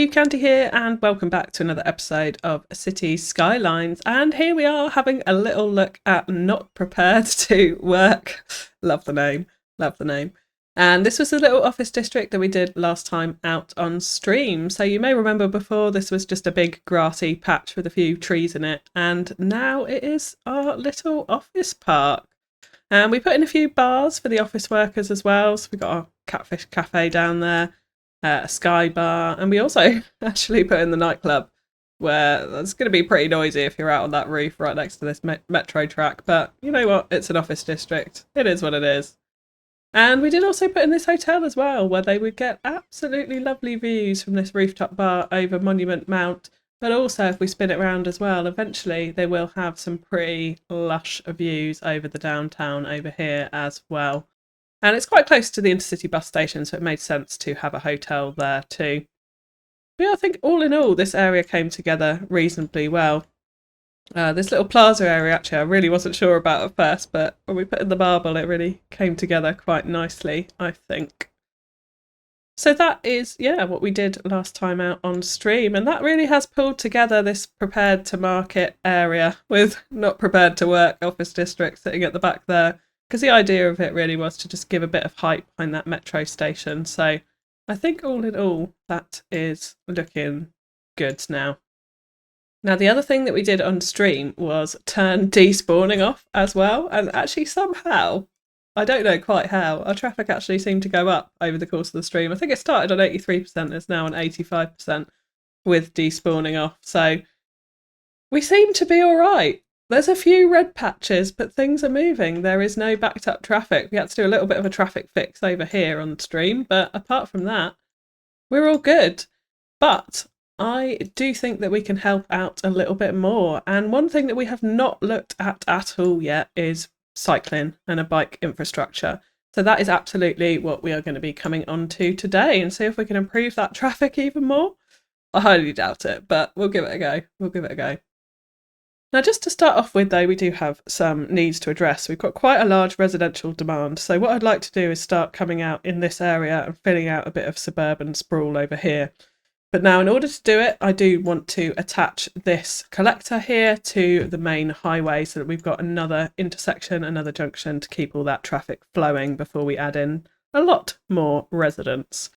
FewCandy here, and welcome back to another episode of Cities Skylines. And here we are having a little look at Not Prepared to Work. Love the name, love the name. And this was the little office district that we did last time out on stream. So you may remember before this was just a big grassy patch with a few trees in it. And now it is our little office park. And we put in a few bars for the office workers as well. So we've got our Catfish Cafe down there. A sky bar, and we also actually put in the nightclub, where it's going to be pretty noisy if you're out on that roof right next to this metro track, but you know what, it's an office district, it is what it is. And we did also put in this hotel as well, where they would get absolutely lovely views from this rooftop bar over Monument Mount, but also if we spin it around as well, eventually they will have some pretty lush views over the downtown over here as well. And it's quite close to the intercity bus station, so it made sense to have a hotel there too. But yeah, I think all in all, this area came together reasonably well. This little plaza area, actually, I really wasn't sure about at first, but when we put in the marble, it really came together quite nicely, I think. So that is, yeah, what we did last time out on stream, and that really has pulled together this prepared to market area with not prepared to work office district sitting at the back there. Because the idea of it really was to just give a bit of hype behind that metro station. So I think all in all, that is looking good now. Now, the other thing that we did on stream was turn despawning off as well. And actually somehow, I don't know quite how, our traffic actually seemed to go up over the course of the stream. I think it started on 83%, it's now on 85% with despawning off. So we seem to be all right. There's a few red patches, but things are moving. There is no backed up traffic. We had to do a little bit of a traffic fix over here on stream, but apart from that, we're all good. But I do think that we can help out a little bit more. And one thing that we have not looked at all yet is cycling and a bike infrastructure. So that is absolutely what we are going to be coming on to today and see if we can improve that traffic even more. I highly doubt it, but we'll give it a go. We'll give it a go. Now, just to start off with, though, we do have some needs to address. We've got quite a large residential demand. So what I'd like to do is start coming out in this area and filling out a bit of suburban sprawl over here. But now, in order to do it, I do want to attach this collector here to the main highway so that we've got another intersection, another junction to keep all that traffic flowing before we add in a lot more residents.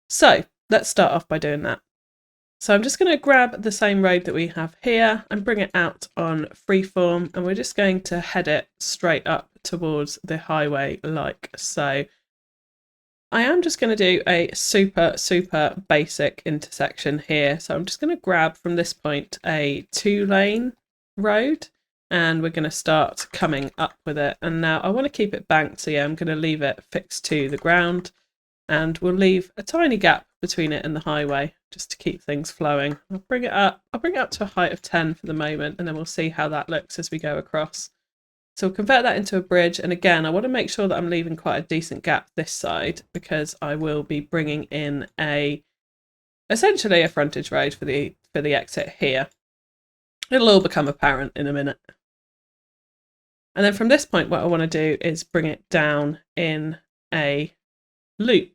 So let's start off by doing that. So I'm just going to grab the same road that we have here and bring it out on freeform, and we're just going to head it straight up towards the highway like so. I am just going to do a super basic intersection here. So I'm just going to grab from this point a 2-lane road, and we're going to start coming up with it. And now I want to keep it banked, so yeah, I'm going to leave it fixed to the ground, and we'll leave a tiny gap between it and the highway just to keep things flowing. I'll bring it up to a height of 10 for the moment, and then we'll see how that looks as we go across. So we'll convert that into a bridge, and again I want to make sure that I'm leaving quite a decent gap this side because I will be bringing in essentially a frontage road for the exit here. It'll all become apparent in a minute. And then from this point, what I want to do is bring it down in a loop.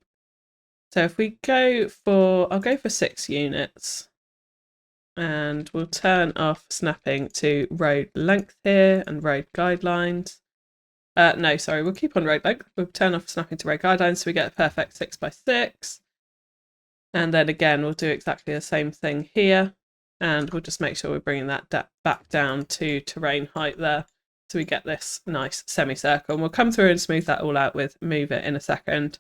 So if we I'll go for 6 units, and we'll turn off snapping to road length here and road guidelines. No, sorry, we'll keep on road length. We'll turn off snapping to road guidelines so we get a perfect 6x6. And then again, we'll do exactly the same thing here. And we'll just make sure we're bringing that back down to terrain height there. So we get this nice semicircle. And we'll come through and smooth that all out with Move It in a second.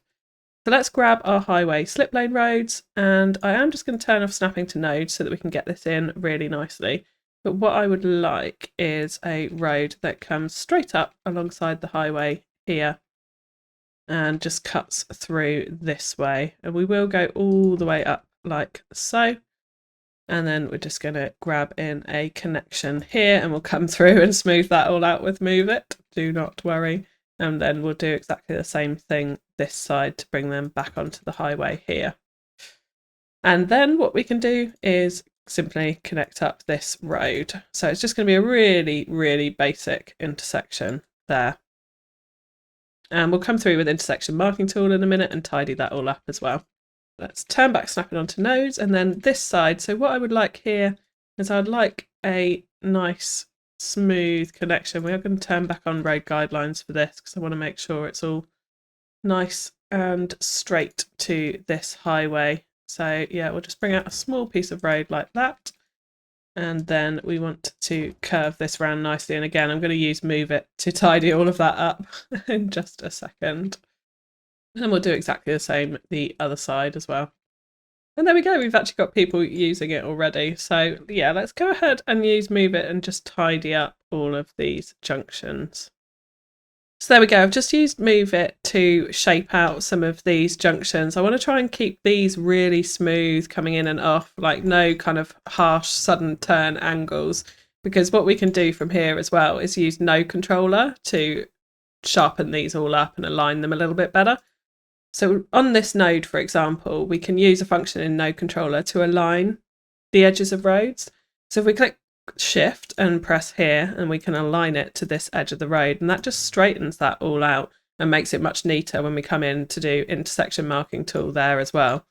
So let's grab our highway slip lane roads, and I am just going to turn off snapping to nodes so that we can get this in really nicely. But what I would like is a road that comes straight up alongside the highway here and just cuts through this way. And we will go all the way up like so. And then we're just going to grab in a connection here, and we'll come through and smooth that all out with Move It. Do not worry. And then we'll do exactly the same thing this side to bring them back onto the highway here. And then what we can do is simply connect up this road. So it's just going to be a really basic intersection there. And we'll come through with intersection marking tool in a minute and tidy that all up as well. Let's turn back snapping onto nodes, and then this side. So what I would like here is I'd like a nice smooth connection. We are going to turn back on road guidelines for this because I want to make sure it's all nice and straight to this highway. So yeah, we'll just bring out a small piece of road like that. And then we want to curve this round nicely. And again, I'm going to use Move It to tidy all of that up in just a second. And then we'll do exactly the same the other side as well. And there we go, we've actually got people using it already. So yeah, let's go ahead and use Move It and just tidy up all of these junctions. So there we go, I've just used Move It to shape out some of these junctions. I want to try and keep these really smooth coming in and off, like no kind of harsh sudden turn angles, because what we can do from here as well is use No Controller to sharpen these all up and align them a little bit better. So on this node, for example, we can use a function in No Controller to align the edges of roads. So if we click Shift and press here, and we can align it to this edge of the road, and that just straightens that all out and makes it much neater when we come in to do intersection marking tool there as well.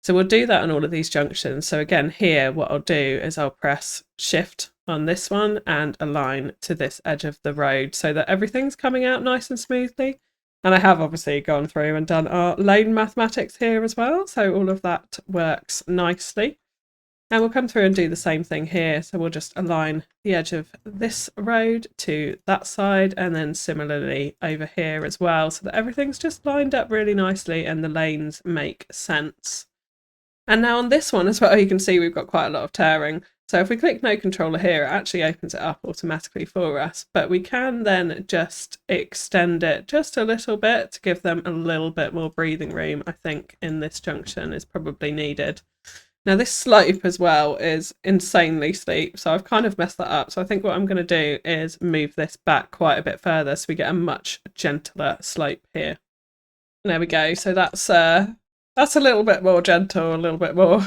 So we'll do that on all of these junctions. So again, here what I'll do is I'll press Shift on this one and align to this edge of the road so that everything's coming out nice and smoothly. And I have obviously gone through and done our lane mathematics here as well, so all of that works nicely. And we'll come through and do the same thing here. So we'll just align the edge of this road to that side, and then similarly over here as well, so that everything's just lined up really nicely and the lanes make sense. And now on this one as well, you can see we've got quite a lot of tearing. So if we click No Controller here, it actually opens it up automatically for us. But we can then just extend it just a little bit to give them a little bit more breathing room. I think in this junction is probably needed. Now this slope as well is insanely steep, so I've kind of messed that up. So I think what I'm going to do is move this back quite a bit further so we get a much gentler slope here. There we go. So that's a little bit more gentle, a little bit more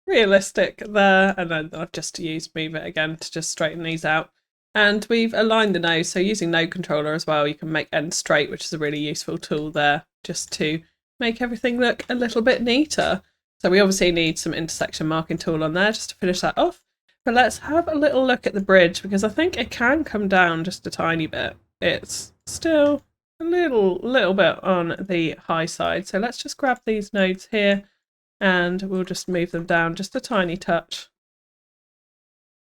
realistic there. And then I've just used Move It again to just straighten these out. And we've aligned the nose, so using No Controller as well, you can make ends straight, which is a really useful tool there, just to make everything look a little bit neater. So we obviously need some intersection marking tool on there just to finish that off. But let's have a little look at the bridge, because I think it can come down just a tiny bit. It's still a little bit on the high side. So let's just grab these nodes here and we'll just move them down just a tiny touch.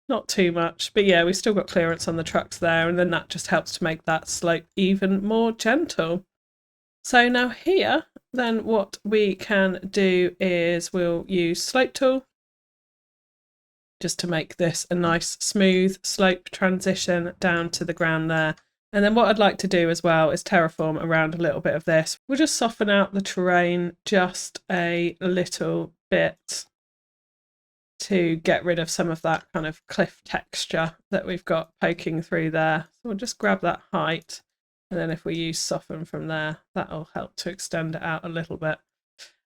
Not too much, but yeah, we've still got clearance on the trucks there, and then that just helps to make that slope even more gentle. So now here, then what we can do is we'll use Slope Tool just to make this a nice smooth slope transition down to the ground there. And then what I'd like to do as well is terraform around a little bit of this. We'll just soften out the terrain just a little bit to get rid of some of that kind of cliff texture that we've got poking through there. So we'll just grab that height. And then if we use soften from there, that'll help to extend it out a little bit.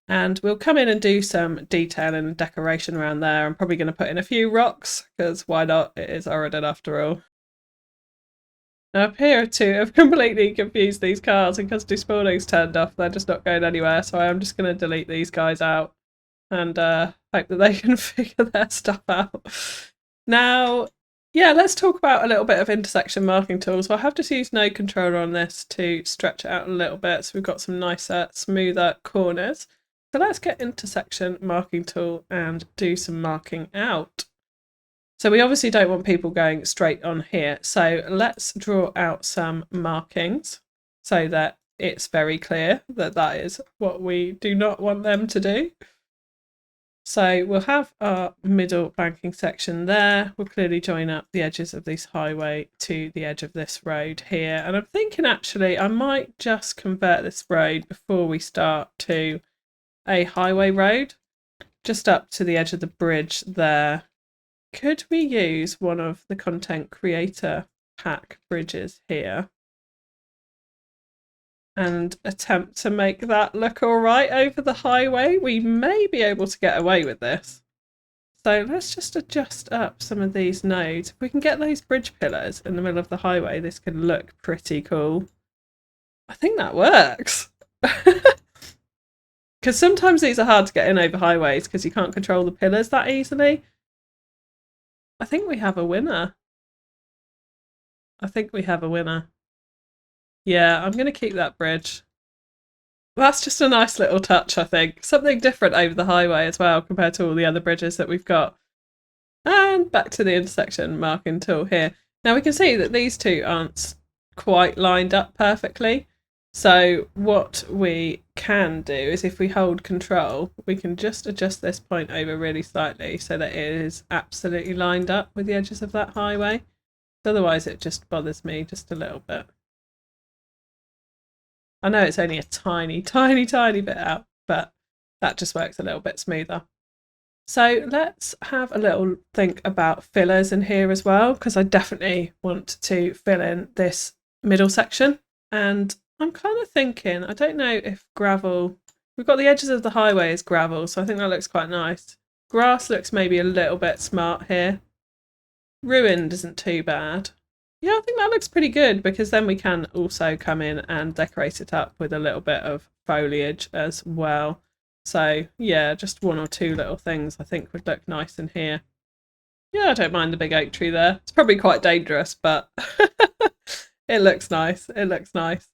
And we'll come in and do some detail and decoration around there. I'm probably going to put in a few rocks, because why not? It is Auridon after all. Now I appear to have completely confused these cars, and because despawning's turned off, they're just not going anywhere. So I am just going to delete these guys out and hope that they can figure their stuff out. Now, yeah, let's talk about a little bit of intersection marking tools. So I have just used No Controller on this to stretch it out a little bit, so we've got some nicer, smoother corners. So let's get intersection marking tool and do some marking out. So we obviously don't want people going straight on here. So let's draw out some markings so that it's very clear that that is what we do not want them to do. So we'll have our middle banking section there. We'll clearly join up the edges of this highway to the edge of this road here. And I'm thinking actually I might just convert this road before we start to a highway road, just up to the edge of the bridge there. Could we use one of the content creator pack bridges here and attempt to make that look all right over the highway? We may be able to get away with this. So let's just adjust up some of these nodes. If we can get those bridge pillars in the middle of the highway, this can look pretty cool. I think that works. Because sometimes these are hard to get in over highways because you can't control the pillars that easily. I think we have a winner. I think we have a winner. Yeah, I'm going to keep that bridge. That's just a nice little touch, I think. Something different over the highway as well compared to all the other bridges that we've got. And back to the intersection marking tool here. Now we can see that these two aren't quite lined up perfectly. So what we can do is if we hold control, we can just adjust this point over really slightly so that it is absolutely lined up with the edges of that highway. Otherwise it just bothers me just a little bit. I know it's only a tiny bit out, but that just works a little bit smoother. So let's have a little think about fillers in here as well, because I definitely want to fill in this middle section. And I'm kind of thinking, I don't know if gravel, we've got the edges of the highway as gravel, so I think that looks quite nice. Grass looks maybe a little bit smart here. Ruined isn't too bad. Yeah, I think that looks pretty good because then we can also come in and decorate it up with a little bit of foliage as well. So yeah, just one or two little things I think would look nice in here. Yeah, I don't mind the big oak tree there. It's probably quite dangerous, but it looks nice. It looks nice.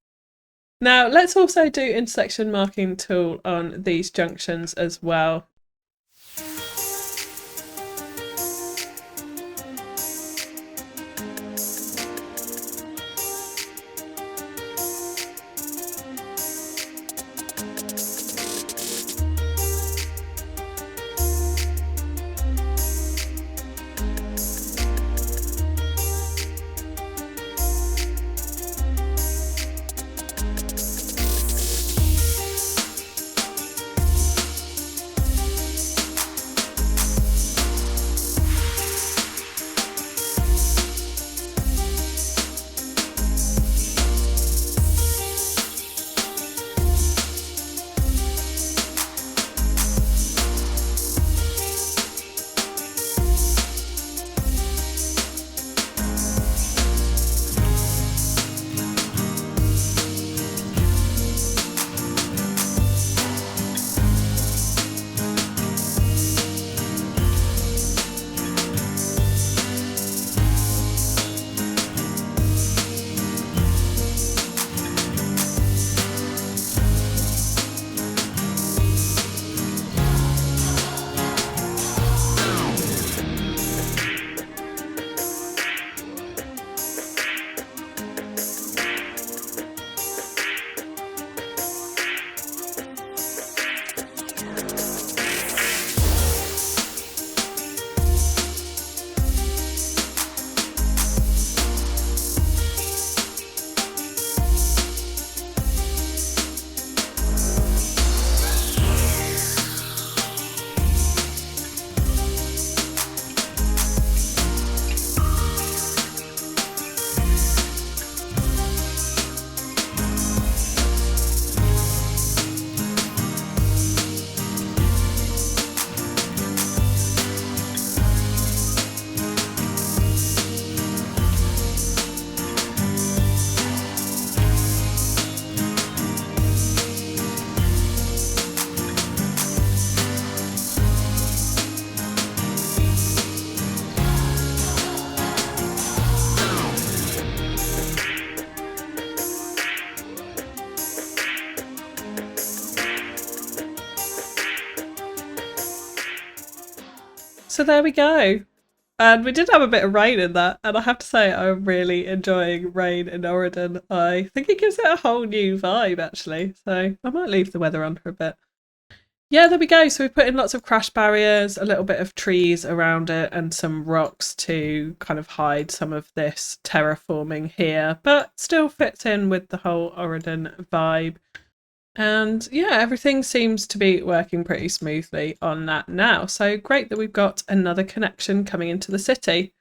Now let's also do intersection marking tool on these junctions as well. So there we go. And we did have a bit of rain in that, and I have to say I'm really enjoying rain in Auridon. I think it gives it a whole new vibe actually, so I might leave the weather on for a bit. Yeah, there we go. So we put in lots of crash barriers, a little bit of trees around it, and some rocks to kind of hide some of this terraforming here, but still fits in with the whole Auridon vibe. And yeah, everything seems to be working pretty smoothly on that now. So great that we've got another connection coming into the city.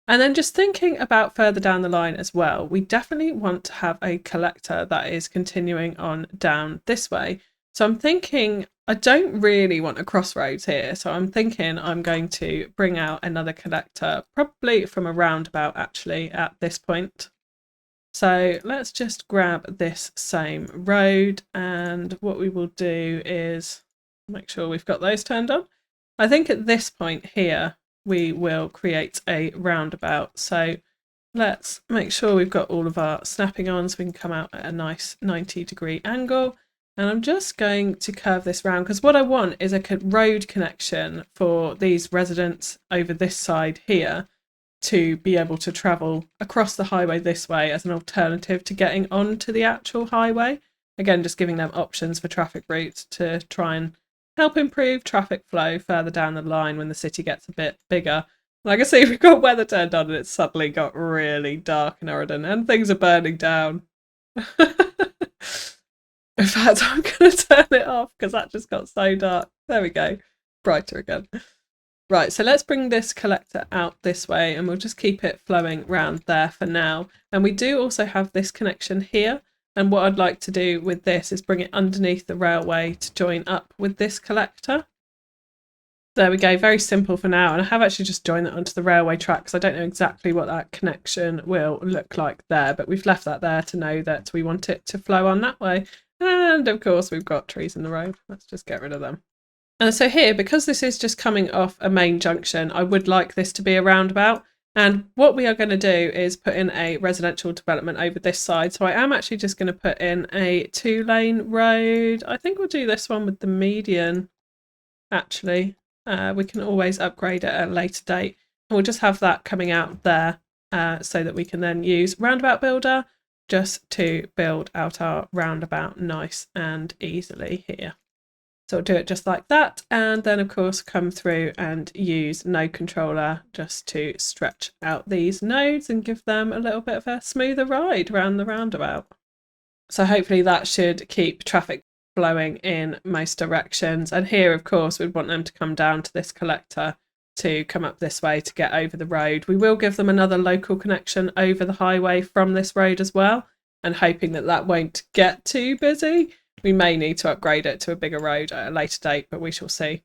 And then just thinking about further down the line as well, we definitely want to have a collector that is continuing on down this way. So I'm thinking I don't really want a crossroads here. So I'm thinking I'm going to bring out another collector, probably from a roundabout actually at this point. So let's just grab this same road, and what we will do is make sure we've got those turned on. I think at this point here we will create a roundabout. So let's make sure we've got all of our snapping on so we can come out at a nice 90-degree angle. And I'm just going to curve this round because what I want is a road connection for these residents over this side here to be able to travel across the highway this way as an alternative to getting onto the actual highway. Again, just giving them options for traffic routes to try and help improve traffic flow further down the line when the city gets a bit bigger. Like I see, we've got weather turned on and it's suddenly got really dark in Auridon and things are burning down. In fact, I'm going to turn it off because that just got so dark. There we go. Brighter again. Right, so let's bring this collector out this way and we'll just keep it flowing round there for now. And we do also have this connection here. And what I'd like to do with this is bring it underneath the railway to join up with this collector. There we go, very simple for now. And I have actually just joined it onto the railway track because I don't know exactly what that connection will look like there. But we've left that there to know that we want it to flow on that way. And of course, we've got trees in the road. Let's just get rid of them. And so here, because this is just coming off a main junction, I would like this to be a roundabout. And what we are going to do is put in a residential development over this side. So I am actually just going to put in a 2-lane road. I think we'll do this one with the median, actually. We can always upgrade it at a later date. And we'll just have that coming out there so that we can then use Roundabout Builder just to build out our roundabout nice and easily here. So we'll do it just like that, and then of course come through and use node controller just to stretch out these nodes and give them a little bit of a smoother ride around the roundabout. So hopefully that should keep traffic flowing in most directions. And here of course we'd want them to come down to this collector to come up this way to get over the road. We will give them another local connection over the highway from this road as well, and hoping that that won't get too busy. We may need to upgrade it to a bigger road at a later date, but we shall see.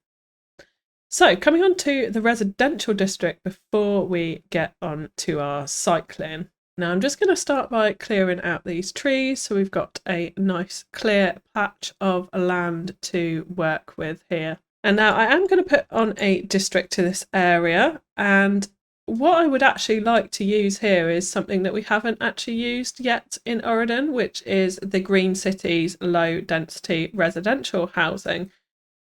So coming on to the residential district before we get on to our cycling. Now I'm just going to start by clearing out these trees. So we've got a nice clear patch of land to work with here. And now I am going to put on a district to this area, and what I would actually like to use here is something that we haven't actually used yet in Auridon, which is the Green Cities low density residential housing,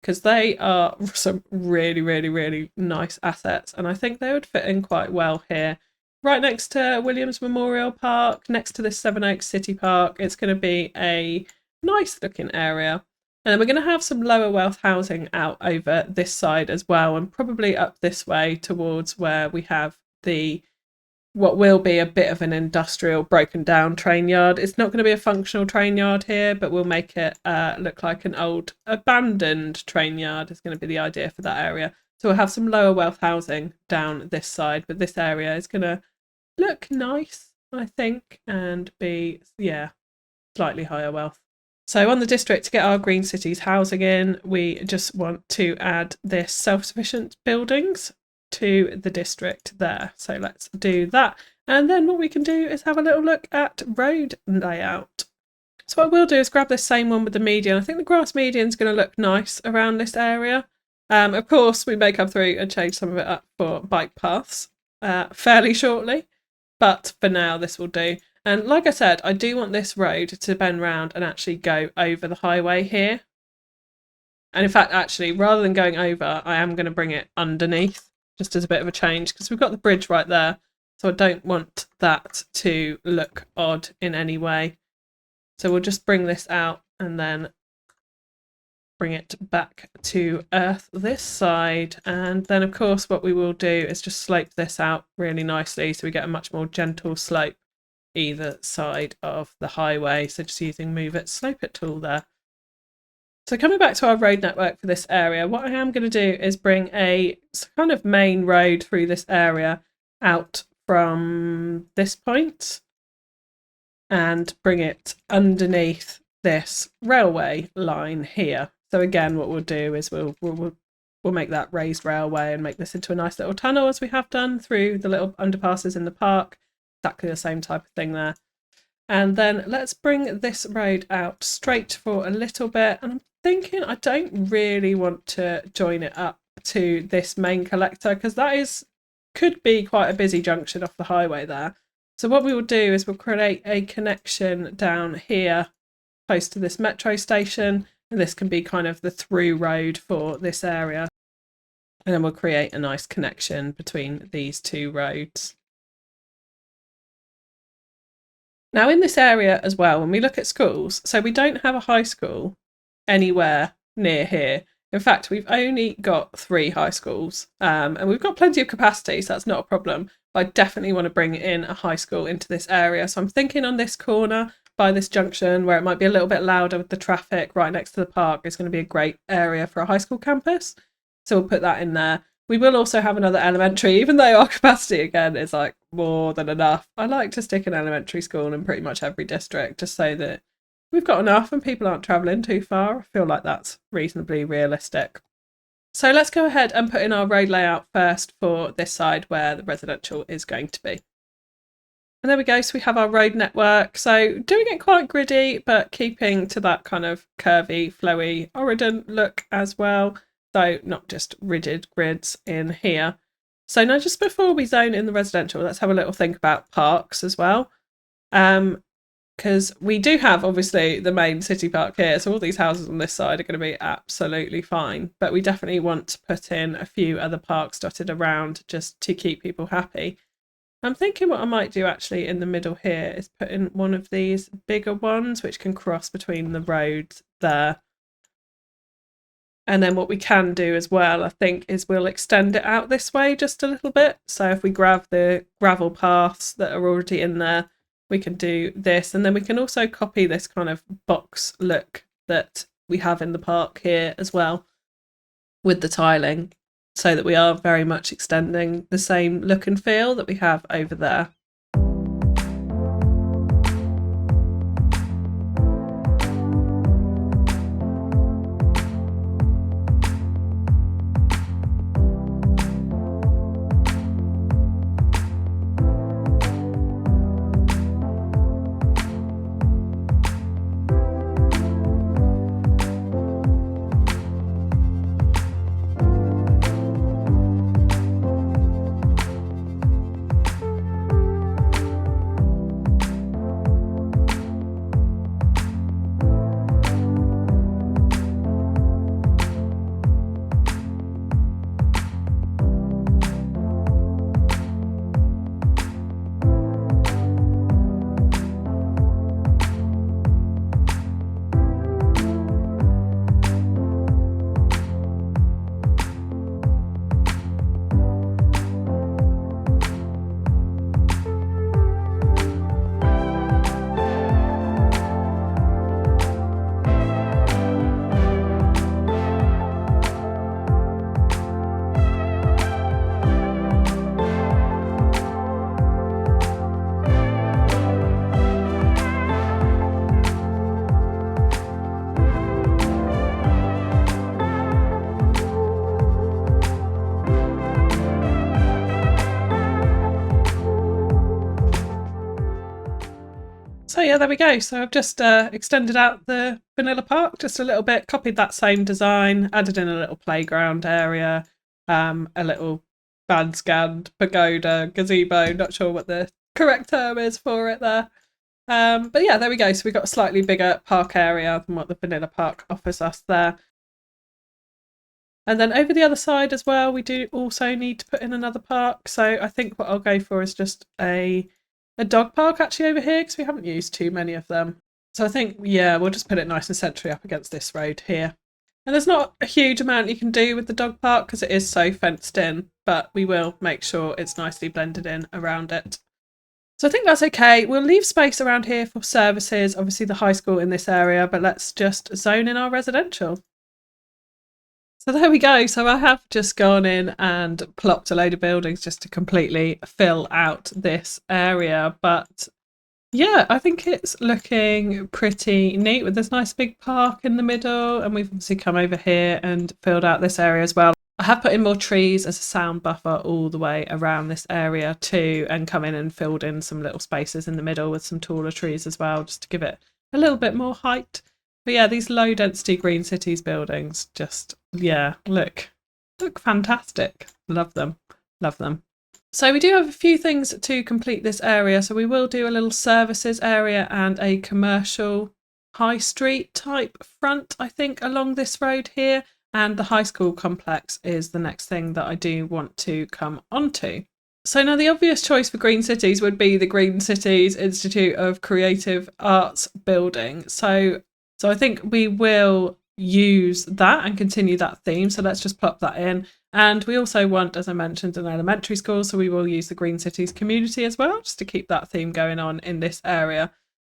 because they are some really, really, really nice assets. And I think they would fit in quite well here. Right next to Williams Memorial Park, next to this Sevenoaks City Park. It's going to be a nice looking area. And then we're going to have some lower wealth housing out over this side as well, and probably up this way towards where we have what will be a bit of an industrial broken down train yard. It's not going to be a functional train yard here, but we'll make it look like an old abandoned train yard is going to be the idea for that area. So we'll have some lower wealth housing down this side, but this area is going to look nice, I think, and be, yeah, slightly higher wealth. So on the district, to get our Green Cities housing in, we just want to add this self-sufficient buildings to the district there. So let's do that. And then what we can do is have a little look at road layout. So what we'll do is grab this same one with the median. I think the grass median is going to look nice around this area. Of course, we may come through and change some of it up for bike paths fairly shortly. But for now, this will do. And like I said, I do want this road to bend round and actually go over the highway here. And in fact, actually, rather than going over, I am going to bring it underneath, just as a bit of a change, because we've got the bridge right there. So I don't want that to look odd in any way. So we'll just bring this out and then bring it back to earth this side. And then, of course, what we will do is just slope this out really nicely so we get a much more gentle slope either side of the highway. So just using Move It, Slope It tool there. So coming back to our road network for this area, what I am going to do is bring a kind of main road through this area out from this point and bring it underneath this railway line here. So again, what we'll do is we'll make that raised railway and make this into a nice little tunnel as we have done through the little underpasses in the park. Exactly the same type of thing there. And then let's bring this road out straight for a little bit. And I'm thinking I don't really want to join it up to this main collector because could be quite a busy junction off the highway there. So what we will do is we'll create a connection down here close to this metro station, and this can be kind of the through road for this area. And then we'll create a nice connection between these two roads. Now in this area as well, when we look at schools, so we don't have a high school anywhere near here. In fact, we've only got 3 high schools, and we've got plenty of capacity, so that's not a problem. But I definitely want to bring in a high school into this area. So I'm thinking on this corner by this junction where it might be a little bit louder with the traffic right next to the park is going to be a great area for a high school campus. So we'll put that in there. We will also have another elementary, even though our capacity again is like more than enough. I like to stick an elementary school in pretty much every district just so that we've got enough and people aren't travelling too far. I feel like that's reasonably realistic. So let's go ahead and put in our road layout first for this side where the residential is going to be. And there we go, so we have our road network. So doing it quite gritty, but keeping to that kind of curvy, flowy Auridon look as well. So not just rigid grids in here. So now just before we zone in the residential, let's have a little think about parks as well. Because we do have obviously the main city park here. So all these houses on this side are going to be absolutely fine. But we definitely want to put in a few other parks dotted around just to keep people happy. I'm thinking what I might do actually in the middle here is put in one of these bigger ones which can cross between the roads there. And then what we can do as well, I think, is we'll extend it out this way just a little bit. So if we grab the gravel paths that are already in there, we can do this. And then we can also copy this kind of box look that we have in the park here as well with the tiling, so that we are very much extending the same look and feel that we have over there. So yeah, there we go. So I've just extended out the vanilla park just a little bit, copied that same design, added in a little playground area, a little bandstand, pagoda, gazebo, not sure what the correct term is for it there. But yeah, there we go. So we've got a slightly bigger park area than what the vanilla park offers us there. And then over the other side as well, we do also need to put in another park. So I think what I'll go for is just a dog park actually over here, because we haven't used too many of them. So I think, yeah, we'll just put it nice and centrally up against this road here. And there's not a huge amount you can do with the dog park because it is so fenced in, but we will make sure it's nicely blended in around it. So I think that's okay. We'll leave space around here for services, obviously the high school in this area, but let's just zone in our residential. So there we go. So I have just gone in and plopped a load of buildings just to completely fill out this area. But yeah, I think it's looking pretty neat with this nice big park in the middle. And we've obviously come over here and filled out this area as well. I have put in more trees as a sound buffer all the way around this area too, and come in and filled in some little spaces in the middle with some taller trees as well, just to give it a little bit more height. But yeah, these low density green cities buildings just, yeah, look fantastic. Love them. Love them. So we do have a few things to complete this area. So we will do a little services area and a commercial high street type front, I think, along this road here. And the high school complex is the next thing that I do want to come onto. So now the obvious choice for Green Cities would be the Green Cities Institute of Creative Arts building. So I think we will use that and continue that theme. So let's just plop that in. And we also want, as I mentioned, an elementary school. So we will use the Green Cities community as well, just to keep that theme going on in this area.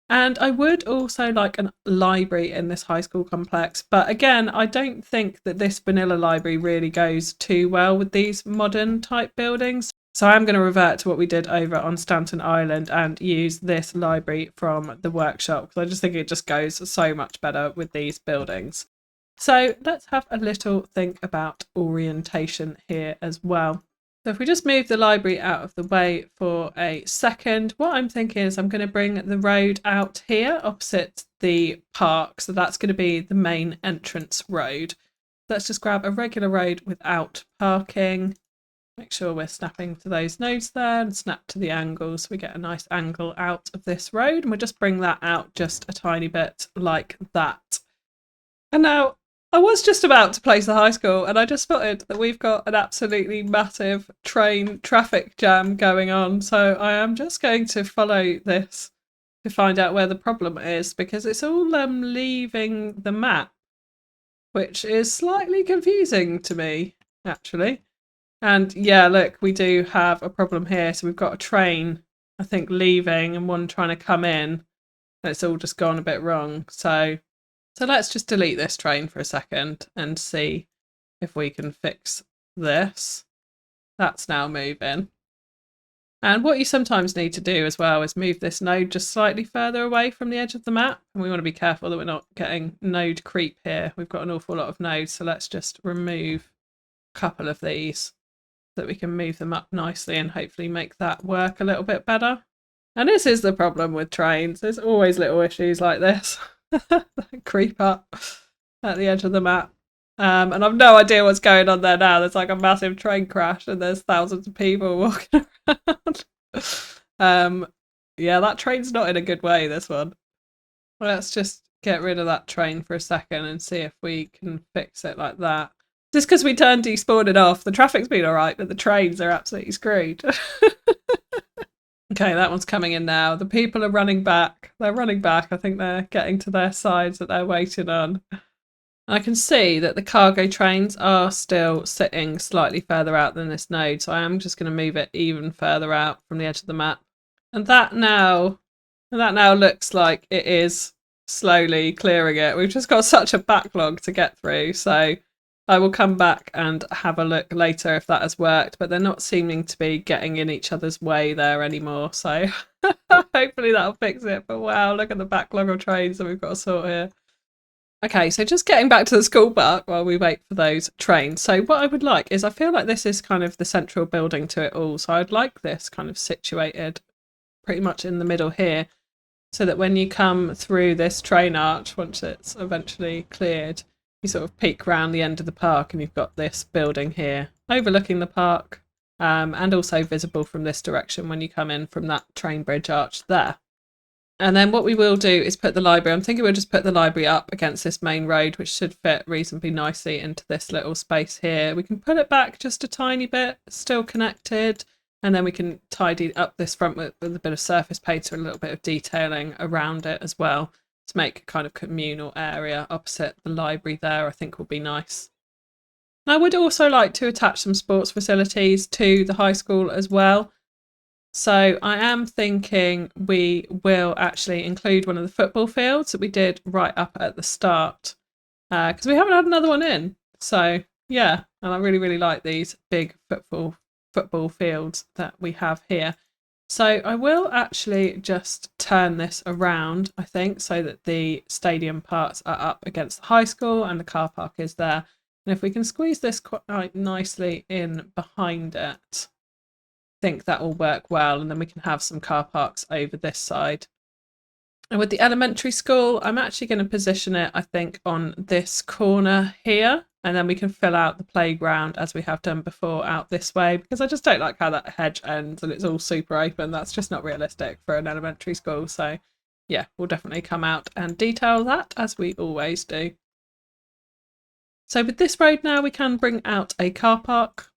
And I would also like a library in this high school complex. But again, I don't think that this vanilla library really goes too well with these modern type buildings. So I'm going to revert to what we did over on Stanton Island and use this library from the workshop, because I just think it just goes so much better with these buildings. So let's have a little think about orientation here as well. So if we just move the library out of the way for a second, what I'm thinking is I'm going to bring the road out here opposite the park. So that's going to be the main entrance road. Let's just grab a regular road without parking. Make sure we're snapping to those nodes there and snap to the angle so we get a nice angle out of this road. And we'll just bring that out just a tiny bit like that. And now I was just about to place the high school and I just spotted that we've got an absolutely massive train traffic jam going on. So I am just going to follow this to find out where the problem is, because it's all leaving the map, which is slightly confusing to me, actually. And yeah, look, we do have a problem here. So we've got a train, I think, leaving and one trying to come in. And it's all just gone a bit wrong. So let's just delete this train for a second and see if we can fix this. That's now moving. And what you sometimes need to do as well is move this node just slightly further away from the edge of the map. And we want to be careful that we're not getting node creep here. We've got an awful lot of nodes, so let's just remove a couple of these so that we can move them up nicely and hopefully make that work a little bit better. And this is the problem with trains. There's always little issues like this. Creep up at the edge of the map. And I've no idea what's going on there now. There's like a massive train crash and there's thousands of people walking around. Yeah, that train's not in a good way, this one. Let's just get rid of that train for a second and see if we can fix it like that. Just because we turned despawning off, the traffic's been alright, but the trains are absolutely screwed. Okay, that one's coming in now. The people are running back. They're running back. I think they're getting to their sides that they're waiting on. And I can see that the cargo trains are still sitting slightly further out than this node. So I am just going to move it even further out from the edge of the map. And that now looks like it is slowly clearing it. We've just got such a backlog to get through. So I will come back and have a look later if that has worked, but they're not seeming to be getting in each other's way there anymore. So hopefully that'll fix it. But wow, look at the backlog of trains that we've got to sort here. Okay, so just getting back to the school park while we wait for those trains. So what I would like is, I feel like this is kind of the central building to it all. So I'd like this kind of situated pretty much in the middle here, so that when you come through this train arch, once it's eventually cleared, you sort of peek round the end of the park and you've got this building here overlooking the park, and also visible from this direction when you come in from that train bridge arch there. And then what we will do is put the library, I'm thinking we'll just put the library up against this main road, which should fit reasonably nicely into this little space here. We can pull it back just a tiny bit, still connected, and then we can tidy up this front with a bit of surface paint or a little bit of detailing around it as well, to make a kind of communal area opposite the library there. I think will be nice. I would also like to attach some sports facilities to the high school as well. So I am thinking we will actually include one of the football fields that we did right up at the start, because we haven't had another one in. So yeah, and I really, really like these big football fields that we have here. So I will actually just turn this around, I think, so that the stadium parts are up against the high school and the car park is there. And if we can squeeze this quite nicely in behind it, I think that will work well. And then we can have some car parks over this side. And with the elementary school, I'm actually going to position it, I think, on this corner here. And then we can fill out the playground as we have done before out this way, because I just don't like how that hedge ends and it's all super open. That's just not realistic for an elementary school. So yeah, we'll definitely come out and detail that as we always do. So with this road now, we can bring out a car park.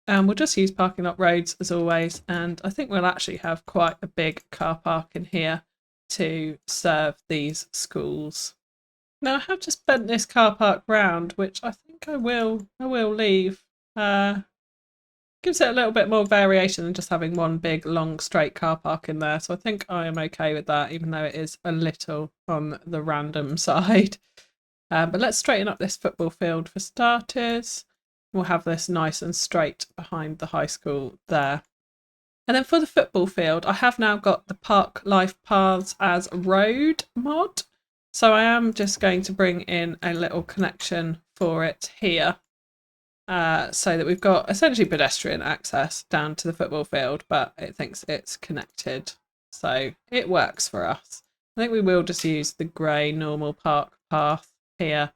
We'll just use parking lot roads as always. And I think we'll actually have quite a big car park in here to serve these schools. Now I have just bent this car park round, which I think I will leave. Gives it a little bit more variation than just having one big long straight car park in there. So I think I am okay with that, even though it is a little on the random side. But let's straighten up this football field for starters. We'll have this nice and straight behind the high school there. And then for the football field, I have now got the Park Life Paths as road mod. So I am just going to bring in a little connection for it here. So that we've got essentially pedestrian access down to the football field, but it thinks it's connected. So it works for us. I think we will just use the grey normal park path here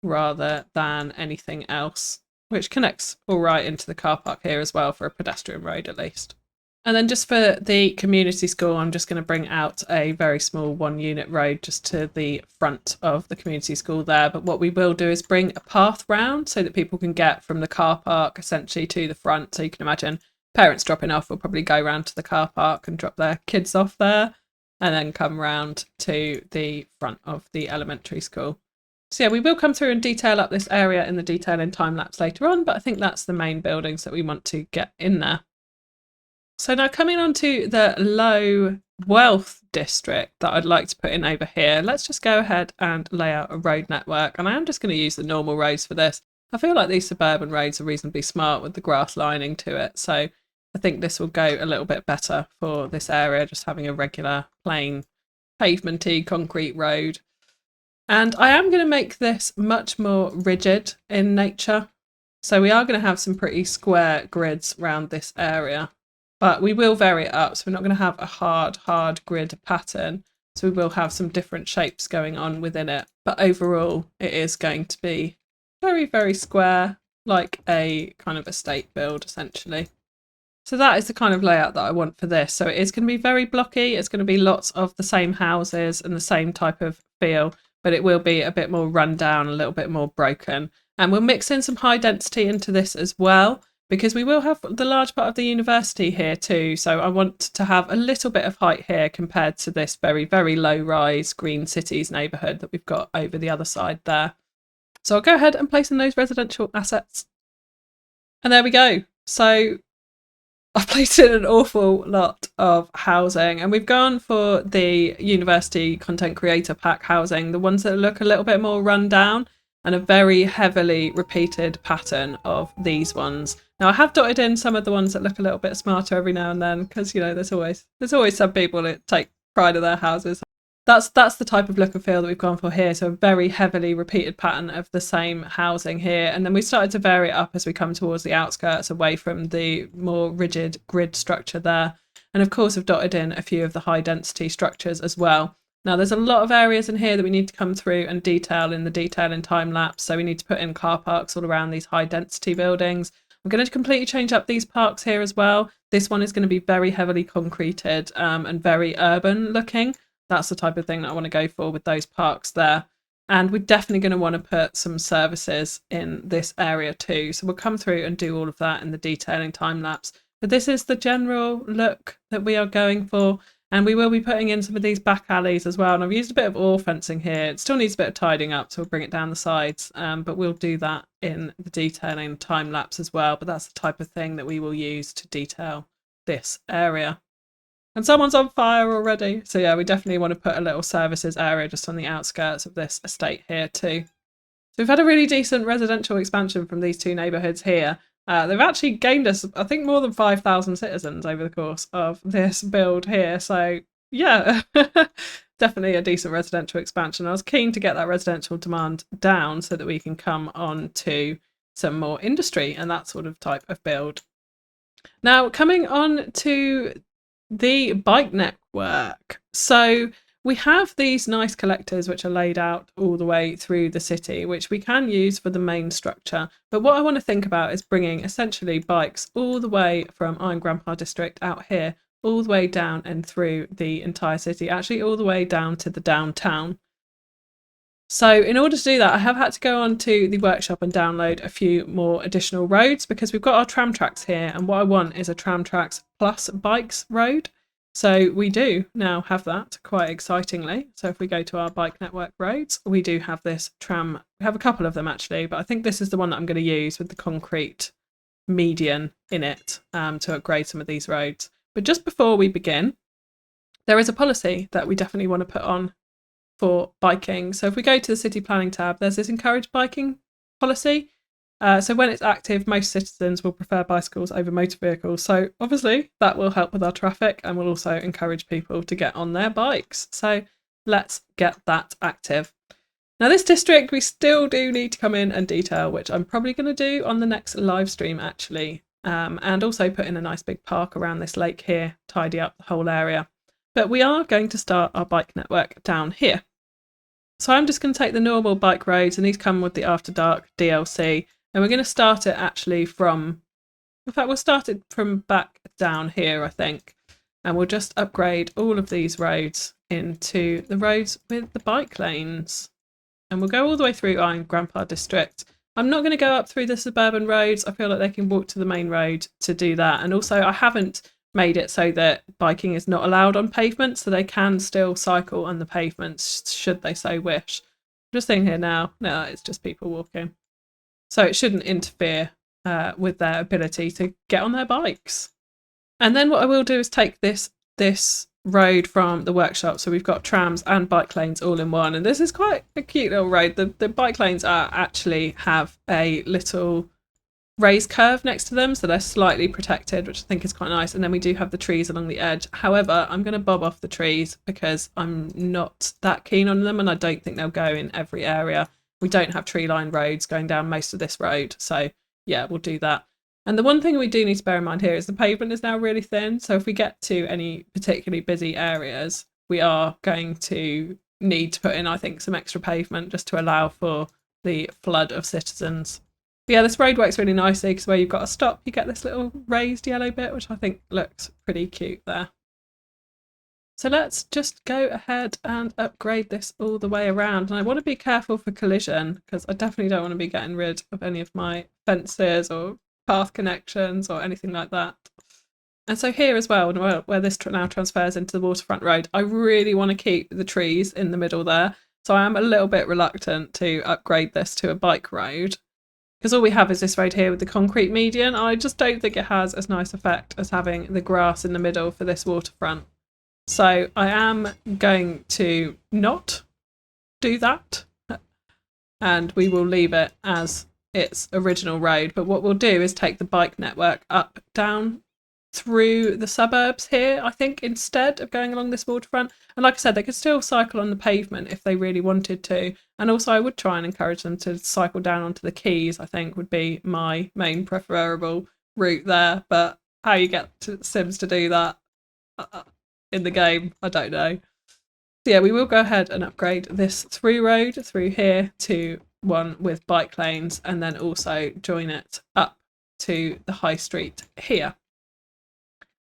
rather than anything else, which connects all right into the car park here as well for a pedestrian road at least. And then just for the community school, I'm just going to bring out a very small 1-unit road just to the front of the community school there. But what we will do is bring a path round so that people can get from the car park essentially to the front. So you can imagine parents dropping off will probably go round to the car park and drop their kids off there and then come round to the front of the elementary school. So yeah, we will come through and detail up this area in the detail in time lapse later on, but I think that's the main buildings that we want to get in there. So now coming on to the low wealth district that I'd like to put in over here, let's just go ahead and lay out a road network. And I am just going to use the normal roads for this. I feel like these suburban roads are reasonably smart with the grass lining to it. So I think this will go a little bit better for this area, just having a regular plain pavementy concrete road. And I am going to make this much more rigid in nature. So we are going to have some pretty square grids around this area. But we will vary it up, so we're not going to have a hard grid pattern. So we will have some different shapes going on within it. But overall, it is going to be very, very square, like a kind of estate build, essentially. So that is the kind of layout that I want for this. So it is going to be very blocky. It's going to be lots of the same houses and the same type of feel, but it will be a bit more run down, a little bit more broken. And we'll mix in some high density into this as well, because we will have the large part of the university here too. So I want to have a little bit of height here compared to this very, very low rise Green Cities neighbourhood that we've got over the other side there. So I'll go ahead and place in those residential assets. And there we go. So I've placed in an awful lot of housing, and we've gone for the university content creator pack housing, the ones that look a little bit more run down, and a very heavily repeated pattern of these ones. Now I have dotted in some of the ones that look a little bit smarter every now and then, because you know there's always some people that take pride in their houses. That's the type of look and feel that we've gone for here. So a very heavily repeated pattern of the same housing here, and then we started to vary it up as we come towards the outskirts, away from the more rigid grid structure there. And of course I've dotted in a few of the high density structures as well. Now there's a lot of areas in here that we need to come through and detail in the detail in time lapse. So we need to put in car parks all around these high density buildings. I'm going to completely change up these parks here as well. This one is going to be very heavily concreted and very urban looking. That's the type of thing that I want to go for with those parks there. And we're definitely going to want to put some services in this area too. So we'll come through and do all of that in the detailing time lapse. But this is the general look that we are going for. And we will be putting in some of these back alleys as well. And I've used a bit of ore fencing here. It still needs a bit of tidying up, so we'll bring it down the sides. But we'll do that in the detailing time lapse as well. But that's the type of thing that we will use to detail this area. And someone's on fire already. So yeah, we definitely want to put a little services area just on the outskirts of this estate here too. So we've had a really decent residential expansion from these two neighbourhoods here. They've actually gained us, I think, more than 5,000 citizens over the course of this build here. So yeah, definitely a decent residential expansion. I was keen to get that residential demand down so that we can come on to some more industry and that sort of type of build. Now, coming on to the bike network. So we have these nice collectors which are laid out all the way through the city, which we can use for the main structure. But what I want to think about is bringing essentially bikes all the way from Iron Grandpa District out here, all the way down and through the entire city, actually all the way down to the downtown. So in order to do that, I have had to go on to the workshop and download a few more additional roads because we've got our tram tracks here, and what I want is a tram tracks plus bikes road. So we do now have that, quite excitingly. So if we go to our bike network roads, we do have this tram. We have a couple of them actually, but I think this is the one that I'm going to use with the concrete median in it to upgrade some of these roads. But just before we begin, there is a policy that we definitely want to put on for biking. So if we go to the city planning tab, there's this encourage biking policy. So when it's active, most citizens will prefer bicycles over motor vehicles. So obviously that will help with our traffic and will also encourage people to get on their bikes. So let's get that active. Now this district, we still do need to come in and detail, which I'm probably going to do on the next live stream actually. And also put in a nice big park around this lake here, tidy up the whole area. But we are going to start our bike network down here. So I'm just going to take the normal bike roads, and these come with the After Dark DLC. And we're going to start it actually from, in fact, we'll start it from back down here, I think. And we'll just upgrade all of these roads into the roads with the bike lanes. And we'll go all the way through Iron Grandpa District. I'm not going to go up through the suburban roads. I feel like they can walk to the main road to do that. And also I haven't made it so that biking is not allowed on pavement, so they can still cycle on the pavements should they so wish. I'm just thinking here now, no, it's just people walking. So it shouldn't interfere with their ability to get on their bikes. And then what I will do is take this road from the workshop. So we've got trams and bike lanes all in one. And this is quite a cute little road. The bike lanes are actually have a little raised curve next to them, so they're slightly protected, which I think is quite nice. And then we do have the trees along the edge. However, I'm going to bob off the trees because I'm not that keen on them, and I don't think they'll go in every area. We don't have tree lined roads going down most of this road, so yeah, we'll do that. And the one thing we do need to bear in mind here is the pavement is now really thin, so if we get to any particularly busy areas, we are going to need to put in, I think, some extra pavement just to allow for the flood of citizens. But yeah, this road works really nicely because where you've got a stop, you get this little raised yellow bit, which I think looks pretty cute there. So let's just go ahead and upgrade this all the way around. And I want to be careful for collision because I definitely don't want to be getting rid of any of my fences or path connections or anything like that. And so here as well, where this now transfers into the waterfront road, I really want to keep the trees in the middle there. So I am a little bit reluctant to upgrade this to a bike road, because all we have is this road here with the concrete median. I just don't think it has as nice effect as having the grass in the middle for this waterfront. So I am going to not do that, and we will leave it as its original road. But what we'll do is take the bike network up, down through the suburbs here, I think, instead of going along this waterfront. And like I said, they could still cycle on the pavement if they really wanted to. And also I would try and encourage them to cycle down onto the quays, I think would be my main preferable route there. But how you get Sims to do that in the game, I don't know. So yeah, we will go ahead and upgrade this through road through here to one with bike lanes, and then also join it up to the high street here.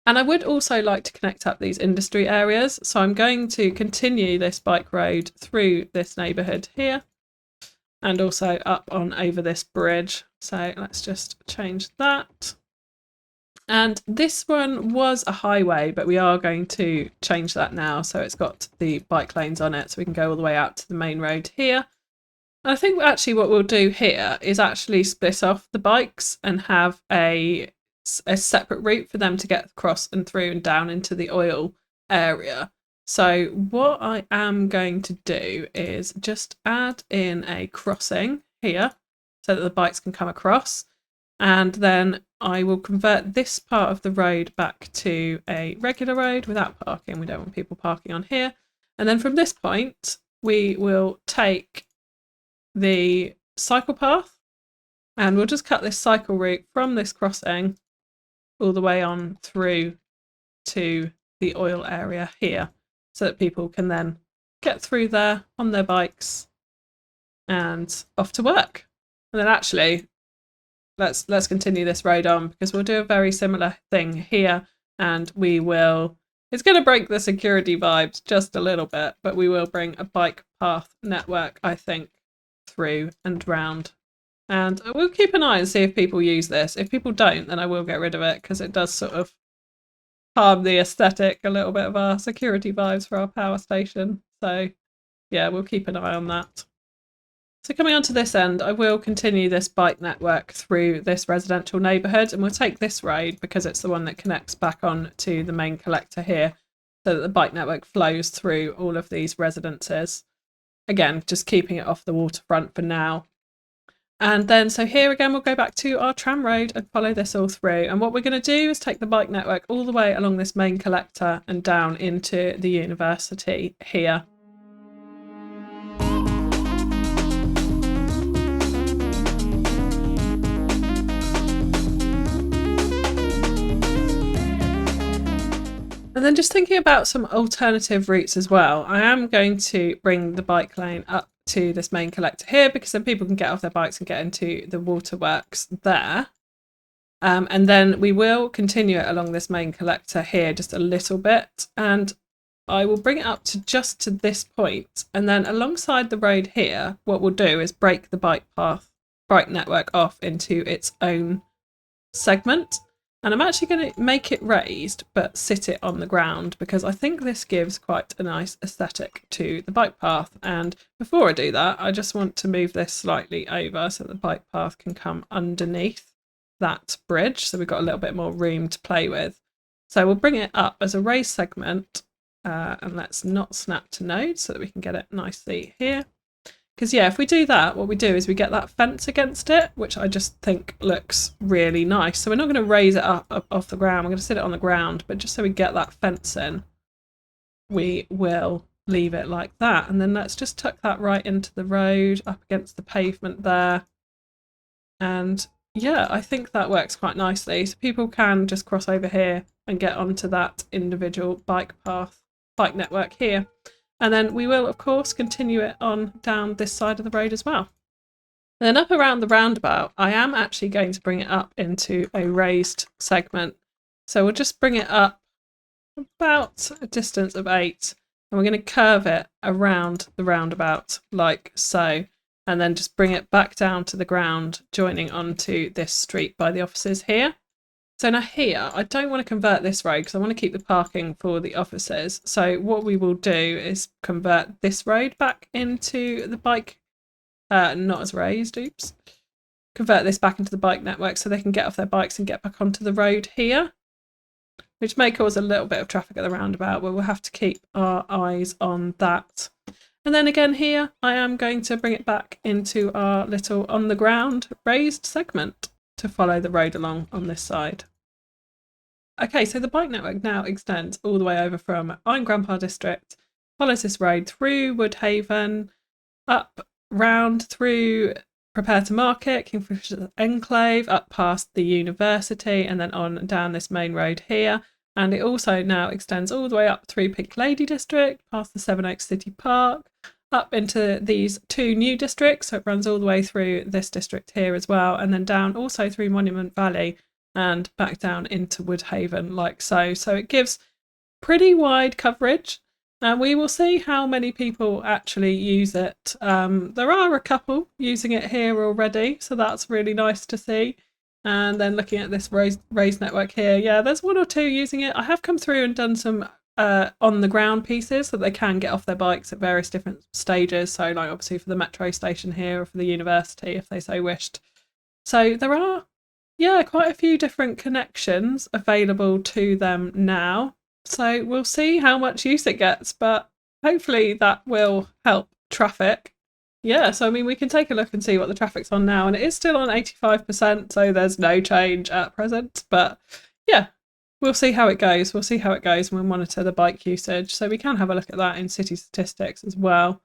And I would also like to connect up these industry areas. So I'm going to continue this bike road through this neighbourhood here and also up on over this bridge. So let's just change that. And this one was a highway, but we are going to change that now. So it's got the bike lanes on it, so we can go all the way out to the main road here. And I think actually what we'll do here is actually split off the bikes and have a separate route for them to get across and through and down into the oil area. So what I am going to do is just add in a crossing here so that the bikes can come across, and then I will convert this part of the road back to a regular road without parking. We don't want people parking on here. And then from this point, we will take the cycle path and we'll just cut this cycle route from this crossing all the way on through to the oil area here, so that people can then get through there on their bikes and off to work. And then actually, let's continue this road on, because we'll do a very similar thing here, and we will, it's going to break the security vibes just a little bit, but we will bring a bike path network, I think, through and round. And we'll keep an eye and see if people use this. If people don't, then I will get rid of it, because it does sort of harm the aesthetic a little bit of our security vibes for our power station. So yeah, we'll keep an eye on that. So coming onto this end, I will continue this bike network through this residential neighbourhood, and we'll take this road because it's the one that connects back on to the main collector here, so that the bike network flows through all of these residences. Again, just keeping it off the waterfront for now. And then, so here again, we'll go back to our tram road and follow this all through. And what we're going to do is take the bike network all the way along this main collector and down into the university here. And then just thinking about some alternative routes as well, I am going to bring the bike lane up to this main collector here, because then people can get off their bikes and get into the waterworks there. And then we will continue it along this main collector here just a little bit, and I will bring it up to just to this point, and then alongside the road here, what we'll do is break the bike network off into its own segment. And I'm actually going to make it raised, but sit it on the ground, because I think this gives quite a nice aesthetic to the bike path. And before I do that, I just want to move this slightly over so the bike path can come underneath that bridge. So we've got a little bit more room to play with. So we'll bring it up as a raised segment, and let's not snap to node so that we can get it nicely here. Because yeah, if we do that, what we do is we get that fence against it, which I just think looks really nice. So we're not going to raise it up off the ground. We're going to sit it on the ground, but just so we get that fence in, we will leave it like that. And then let's just tuck that right into the road, up against the pavement there. And yeah, I think that works quite nicely. So people can just cross over here and get onto that individual bike network here. And then we will, of course, continue it on down this side of the road as well. And then up around the roundabout, I am actually going to bring it up into a raised segment. So we'll just bring it up about a distance of 8, and we're going to curve it around the roundabout like so, and then just bring it back down to the ground, joining onto this street by the offices here. So now here, I don't want to convert this road because I want to keep the parking for the offices. So what we will do is convert this road back into the bike, not as raised, oops. Convert this back into the bike network so they can get off their bikes and get back onto the road here, which may cause a little bit of traffic at the roundabout, but we'll have to keep our eyes on that. And then again here, I am going to bring it back into our little on the ground raised segment to follow the road along on this side. Okay, so the bike network now extends all the way over from Iron Grandpa District, follows this road through Woodhaven, up round through Prepare to Market, Kingfisher's Enclave, up past the university, and then on down this main road here. And it also now extends all the way up through Pink Lady District, past the Sevenoaks City Park, up into these 2 new districts. So it runs all the way through this district here as well, and then down also through Monument Valley and back down into Woodhaven like so. So it gives pretty wide coverage, and we will see how many people actually use it. There are a couple using it here already, so that's really nice to see. And then looking at this raised network here, yeah, there's 1 or 2 using it. I have come through and done some on the ground pieces so they can get off their bikes at various different stages. So like obviously for the metro station here or for the university if they so wished. So there are, yeah, quite a few different connections available to them now. So we'll see how much use it gets, but hopefully that will help traffic. Yeah, so I mean, we can take a look and see what the traffic's on now, and it is still on 85%, so there's no change at present. But yeah, we'll see how it goes. We'll see how it goes, and we'll monitor the bike usage. So we can have a look at that in city statistics as well.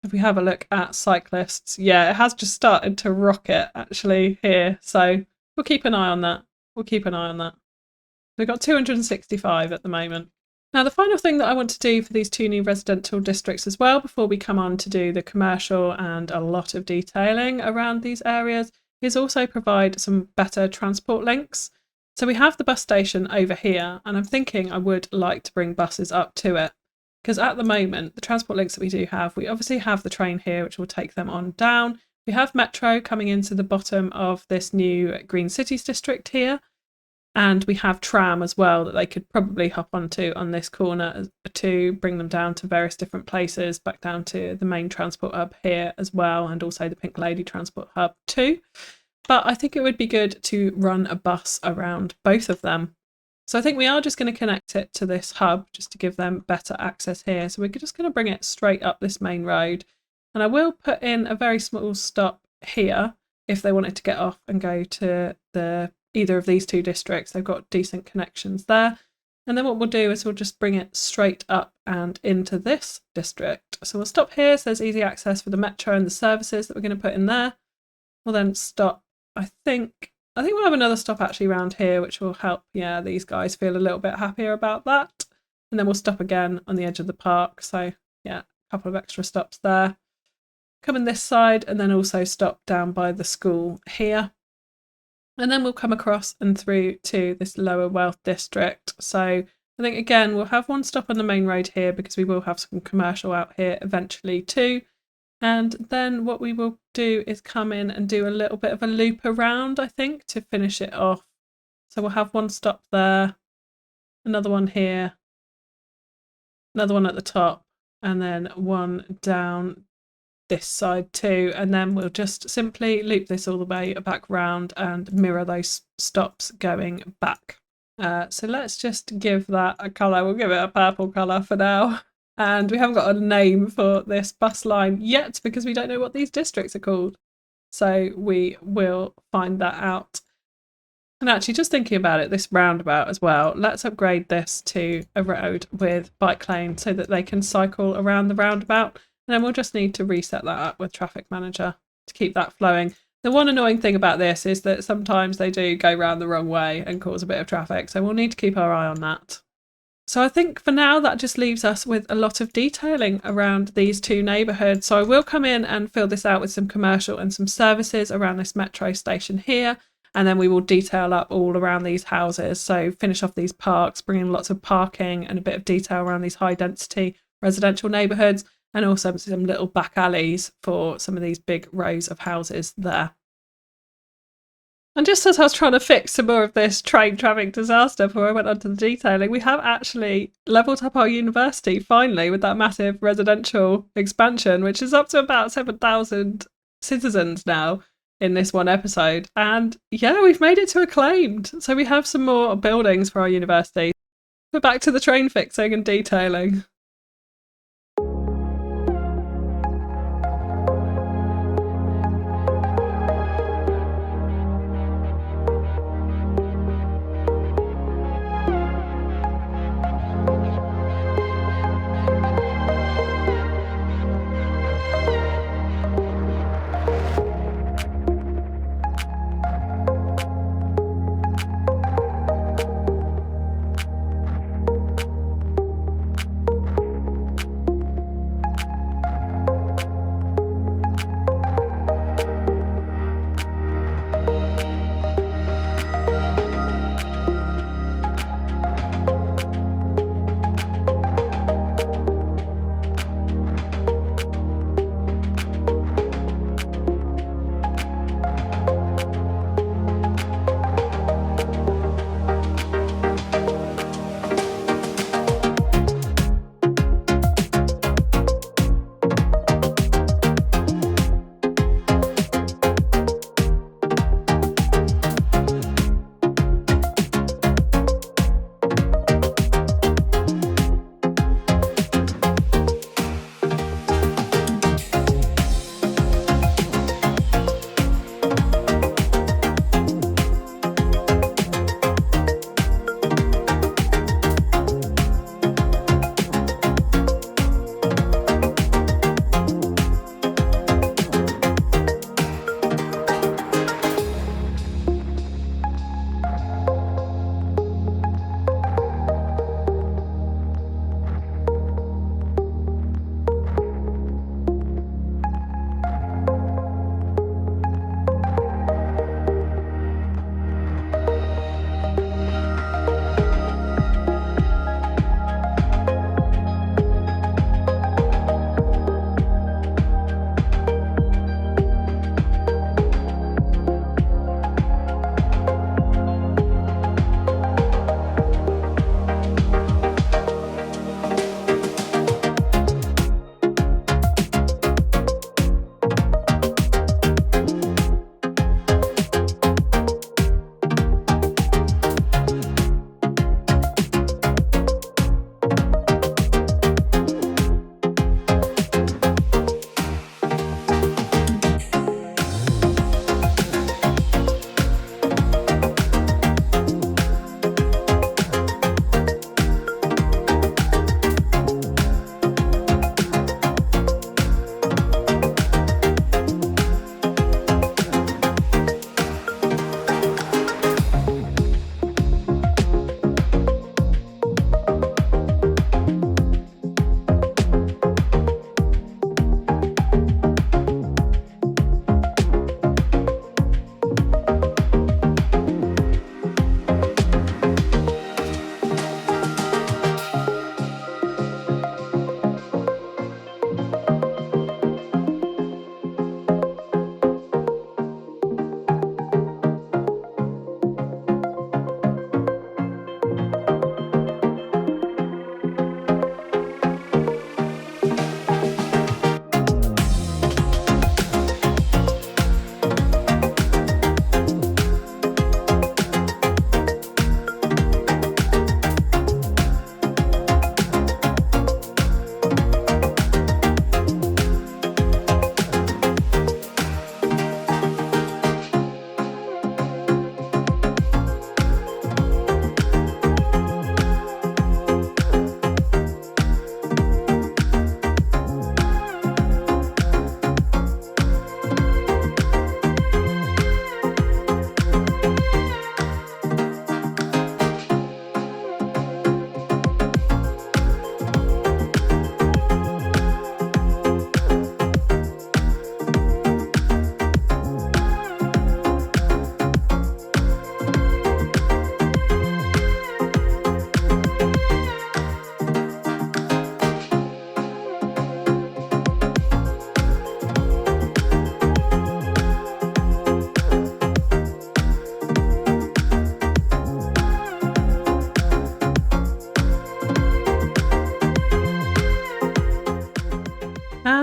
If we have a look at cyclists, yeah, it has just started to rocket actually here. So we'll keep an eye on that. We'll keep an eye on that. We've got 265 at the moment. Now, the final thing that I want to do for these 2 new residential districts as well, before we come on to do the commercial and a lot of detailing around these areas, is also provide some better transport links. So we have the bus station over here, and I'm thinking I would like to bring buses up to it. Because at the moment, the transport links that we do have, we obviously have the train here, which will take them on down. We have metro coming into the bottom of this new Green Cities district here. And we have tram as well that they could probably hop onto on this corner to bring them down to various different places, back down to the main transport hub here as well, and also the Pink Lady transport hub too. But I think it would be good to run a bus around both of them. So I think we are just going to connect it to this hub just to give them better access here. So we're just going to bring it straight up this main road. And I will put in a very small stop here if they wanted to get off and go to either of these 2 districts. They've got decent connections there. And then what we'll do is we'll just bring it straight up and into this district. So we'll stop here. So there's easy access for the metro and the services that we're going to put in there. We'll then stop. I think we'll have another stop actually around here, which will help, yeah, these guys feel a little bit happier about that. And then we'll stop again on the edge of the park. So yeah, a couple of extra stops there. Come in this side and then also stop down by the school here. And then we'll come across and through to this lower wealth district. So I think, again, we'll have one stop on the main road here because we will have some commercial out here eventually too. And then what we will do is come in and do a little bit of a loop around, I think, to finish it off. So we'll have one stop there, another one here, another one at the top, and then one down this side too. And then we'll just simply loop this all the way back round and mirror those stops going back. So let's just give that a colour. We'll give it a purple colour for now. And we haven't got a name for this bus line yet because we don't know what these districts are called. So we will find that out. And actually, just thinking about it, this roundabout as well, let's upgrade this to a road with bike lane so that they can cycle around the roundabout. And then we'll just need to reset that up with Traffic Manager to keep that flowing. The one annoying thing about this is that sometimes they do go round the wrong way and cause a bit of traffic. So we'll need to keep our eye on that. So I think for now that just leaves us with a lot of detailing around these 2 neighbourhoods. So I will come in and fill this out with some commercial and some services around this metro station here. And then we will detail up all around these houses. So finish off these parks, bring in lots of parking and a bit of detail around these high density residential neighbourhoods. And also some little back alleys for some of these big rows of houses there. And just as I was trying to fix some more of this train traffic disaster before I went on to the detailing, we have actually leveled up our university finally with that massive residential expansion, which is up to about 7,000 citizens now in this one episode. And yeah, we've made it to acclaimed. So we have some more buildings for our university. We're back to the train fixing and detailing.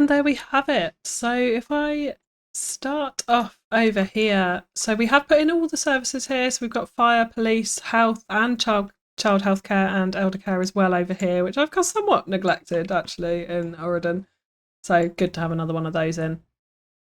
And there we have it. So if I start off over here, so we have put in all the services here. So we've got fire, police, health, and child health care and elder care as well over here, which I've got somewhat neglected actually in Auridon. So good to have another one of those in.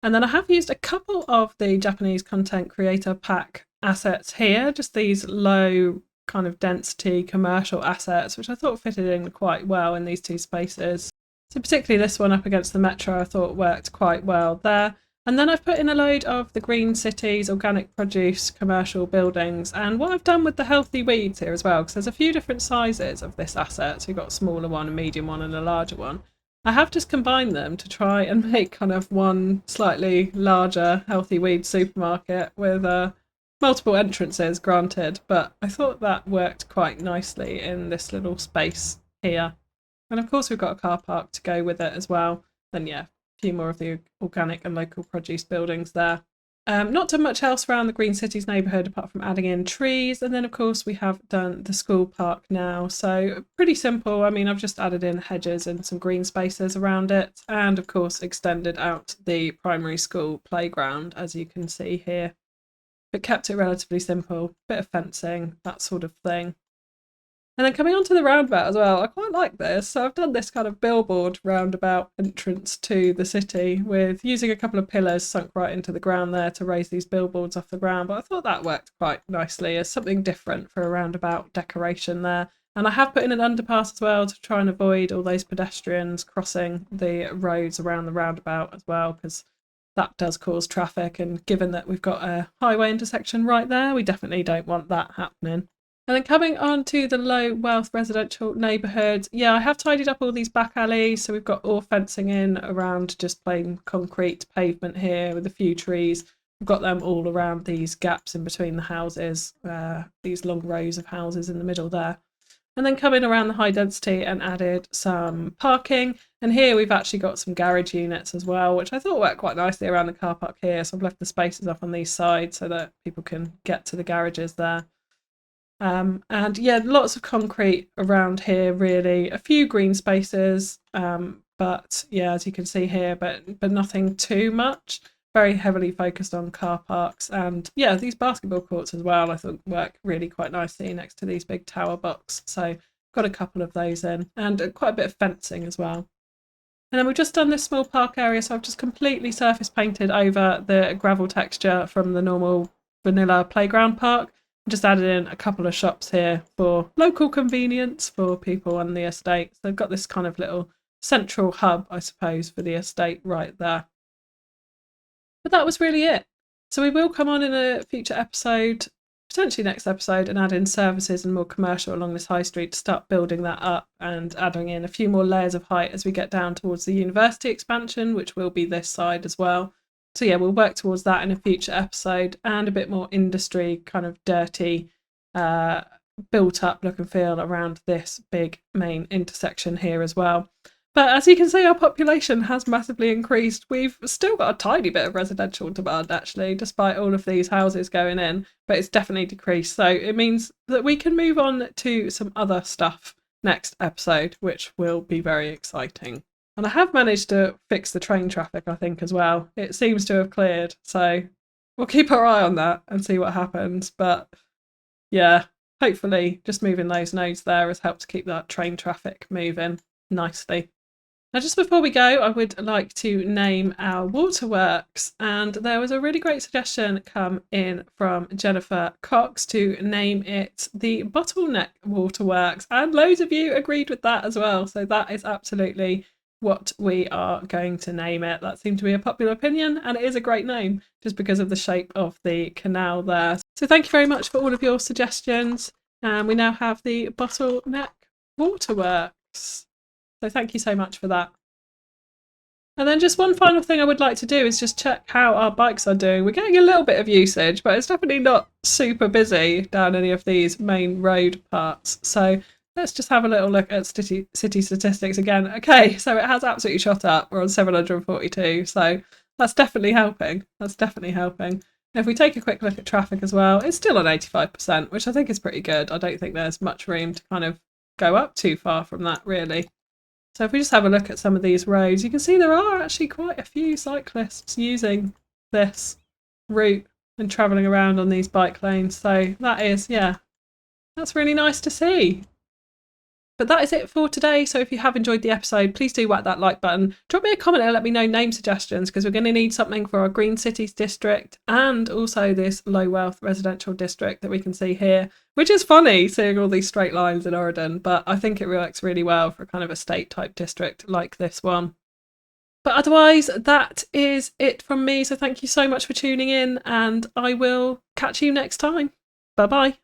And then I have used a couple of the Japanese content creator pack assets here, just these low kind of density commercial assets, which I thought fitted in quite well in these two spaces. So particularly this one up against the metro I thought worked quite well there. And then I've put in a load of the green cities, organic produce, commercial buildings, and what I've done with the healthy weeds here as well, because there's a few different sizes of this asset. So you've got a smaller one, a medium one and a larger one. I have just combined them to try and make kind of one slightly larger healthy weed supermarket with multiple entrances, granted, but I thought that worked quite nicely in this little space here. And of course we've got a car park to go with it as well. And yeah, a few more of the organic and local produce buildings there. Not too much else around the Green Cities neighbourhood apart from adding in trees. And then of course we have done the school park now. So pretty simple. I mean, I've just added in hedges and some green spaces around it. And of course extended out the primary school playground, as you can see here. But kept it relatively simple. Bit of fencing, that sort of thing. And then coming onto the roundabout as well, I quite like this. So I've done this kind of billboard roundabout entrance to the city with using a couple of pillars sunk right into the ground there to raise these billboards off the ground. But I thought that worked quite nicely as something different for a roundabout decoration there. And I have put in an underpass as well to try and avoid all those pedestrians crossing the roads around the roundabout as well, because that does cause traffic. And given that we've got a highway intersection right there, we definitely don't want that happening. And then coming on to the low wealth residential neighbourhood, yeah, I have tidied up all these back alleys. So we've got all fencing in around just plain concrete pavement here with a few trees. We've got them all around these gaps in between the houses, these long rows of houses in the middle there. And then come in around the high density and added some parking. And here we've actually got some garage units as well, which I thought worked quite nicely around the car park here. So I've left the spaces up on these sides so that people can get to the garages there. And yeah, lots of concrete around here, really. A few green spaces, but yeah, as you can see here, but nothing too much. Very heavily focused on car parks, and yeah, these basketball courts as well I thought work really quite nicely next to these big tower blocks. So got a couple of those in, and quite a bit of fencing as well. And then we've just done this small park area, so I've just completely surface painted over the gravel texture from the normal vanilla playground park. Just added in a couple of shops here for local convenience for people on the estate. So they've got this kind of little central hub, I suppose, for the estate right there. But that was really it. So we will come on in a future episode, potentially next episode, and add in services and more commercial along this high street to start building that up and adding in a few more layers of height as we get down towards the university expansion, which will be this side as well. So yeah, we'll work towards that in a future episode, and a bit more industry, kind of dirty, built up look and feel around this big main intersection here as well. But as you can see, our population has massively increased. We've still got a tiny bit of residential demand actually, despite all of these houses going in, but it's definitely decreased. So it means that we can move on to some other stuff next episode, which will be very exciting. And I have managed to fix the train traffic, I think, as well. It seems to have cleared. So we'll keep our eye on that and see what happens. But yeah, hopefully just moving those nodes there has helped to keep that train traffic moving nicely. Now, just before we go, I would like to name our waterworks. And there was a really great suggestion come in from Jennifer Cox to name it the Bottleneck Waterworks. And loads of you agreed with that as well. So that is absolutely what we are going to name it. That seemed to be a popular opinion, and it is a great name just because of the shape of the canal there. So thank you very much for all of your suggestions. And we now have the Bottleneck Waterworks. So thank you so much for that. And then just one final thing I would like to do is just check how our bikes are doing. We're getting a little bit of usage, but it's definitely not super busy down any of these main road parts. So let's just have a little look at city statistics again. Okay, so it has absolutely shot up. We're on 742, so that's definitely helping. That's definitely helping. And if we take a quick look at traffic as well, it's still on 85%, which I think is pretty good. I don't think there's much room to kind of go up too far from that, really. So if we just have a look at some of these roads, you can see there are actually quite a few cyclists using this route and travelling around on these bike lanes. So that is, yeah, that's really nice to see. But that is it for today. So if you have enjoyed the episode, please do whack that like button. Drop me a comment and let me know name suggestions, because we're going to need something for our Green Cities district and also this low wealth residential district that we can see here, which is funny seeing all these straight lines in Auridon, but I think it works really well for kind of a state type district like this one. But otherwise, that is it from me. So thank you so much for tuning in, and I will catch you next time. Bye bye.